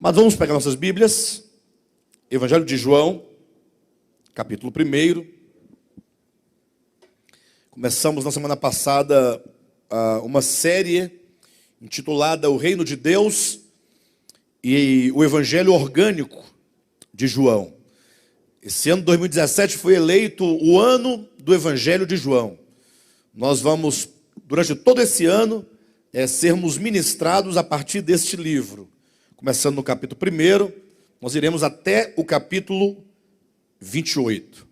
Mas vamos pegar nossas Bíblias, Evangelho de João, capítulo 1. Começamos na semana passada uma série intitulada O Reino de Deus e o Evangelho Orgânico de João. Esse ano 2017 foi eleito o ano do Evangelho de João. Nós vamos, durante todo esse ano, sermos ministrados a partir deste livro. Começando no capítulo 1, nós iremos até o capítulo 28.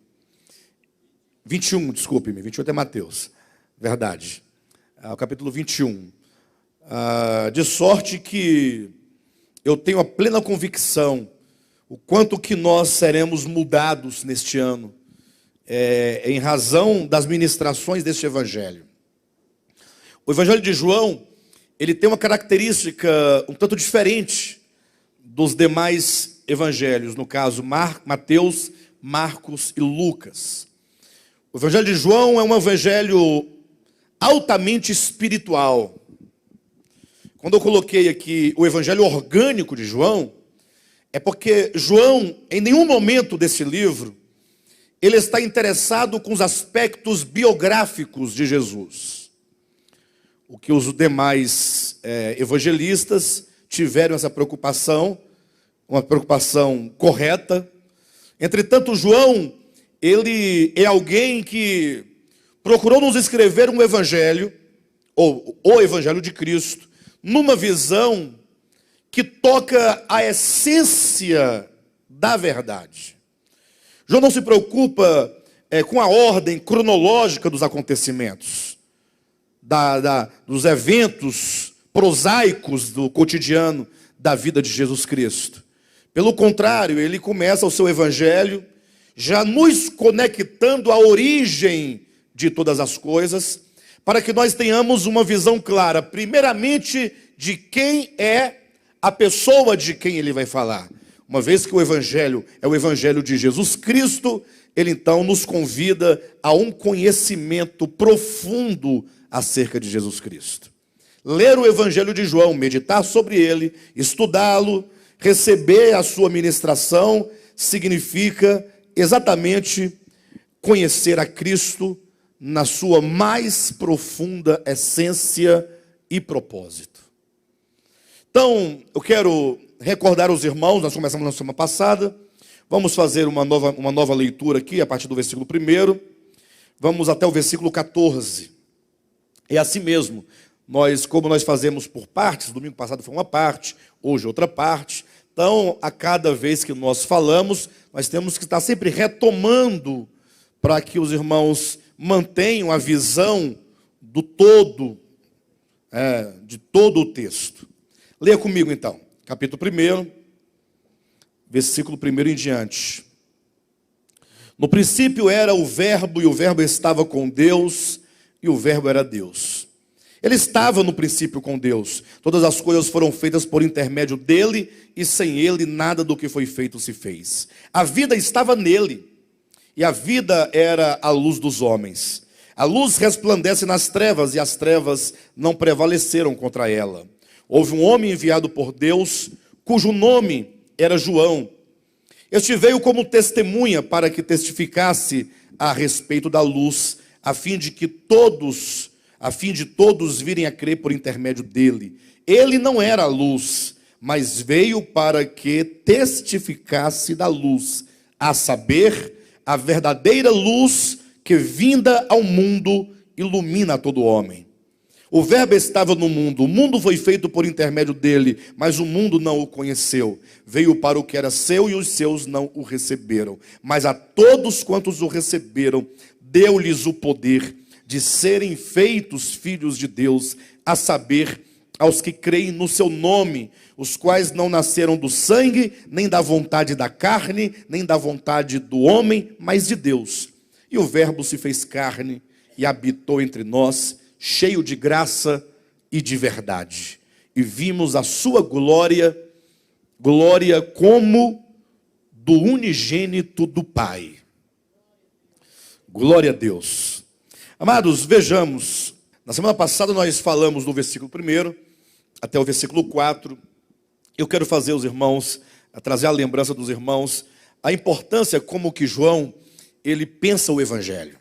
21, desculpe-me, 28 é Mateus, verdade. O capítulo 21. De sorte que eu tenho a plena convicção o quanto que nós seremos mudados neste ano, em razão das ministrações deste evangelho. O evangelho de João, ele tem uma característica um tanto diferente dos demais evangelhos, no caso Mateus, Marcos e Lucas. O evangelho de João é um evangelho altamente espiritual. Quando eu coloquei aqui o evangelho orgânico de João, é porque João, em nenhum momento desse livro, ele está interessado com os aspectos biográficos de Jesus. O que os demais evangelistas tiveram essa preocupação, uma preocupação correta. Entretanto, João, ele é alguém que procurou nos escrever um evangelho, ou o evangelho de Cristo, numa visão que toca a essência da verdade. João não se preocupa com a ordem cronológica dos acontecimentos, dos eventos prosaicos do cotidiano da vida de Jesus Cristo. Pelo contrário, ele começa o seu evangelho já nos conectando à origem de todas as coisas, para que nós tenhamos uma visão clara, primeiramente, de quem é a pessoa de quem ele vai falar. Uma vez que o evangelho é o evangelho de Jesus Cristo, ele então nos convida a um conhecimento profundo acerca de Jesus Cristo. Ler o evangelho de João, meditar sobre ele, estudá-lo, receber a sua ministração, significa exatamente conhecer a Cristo na sua mais profunda essência e propósito. Então, eu quero recordar os irmãos, nós começamos na semana passada, vamos fazer uma nova leitura aqui, a partir do versículo 1, vamos até o versículo 14. É assim mesmo, como nós fazemos por partes, domingo passado foi uma parte, hoje outra parte, então, a cada vez que nós falamos, nós temos que estar sempre retomando para que os irmãos mantenham a visão do todo, de todo o texto. Leia comigo então, capítulo 1, versículo 1 em diante. No princípio era o verbo, e o verbo estava com Deus, e o verbo era Deus. Ele estava no princípio com Deus. Todas as coisas foram feitas por intermédio dele, e sem ele nada do que foi feito se fez. A vida estava nele, e a vida era a luz dos homens. A luz resplandece nas trevas, e as trevas não prevaleceram contra ela. Houve um homem enviado por Deus, cujo nome era João. Este veio como testemunha para que testificasse a respeito da luz, a fim de todos virem a crer por intermédio dele. Ele não era a luz, mas veio para que testificasse da luz, a saber, a verdadeira luz que, vinda ao mundo, ilumina todo homem. O verbo estava no mundo, o mundo foi feito por intermédio dele, mas o mundo não o conheceu. Veio para o que era seu e os seus não o receberam. Mas a todos quantos o receberam, deu-lhes o poder de serem feitos filhos de Deus, a saber, aos que creem no seu nome, os quais não nasceram do sangue, nem da vontade da carne, nem da vontade do homem, mas de Deus. E o verbo se fez carne e habitou entre nós, cheio de graça e de verdade. E vimos a sua glória como do unigênito do Pai. Glória a Deus. Amados, vejamos, na semana passada nós falamos do versículo 1 até o versículo 4, eu quero fazer os irmãos, trazer a lembrança dos irmãos, a importância como que João, ele pensa o evangelho.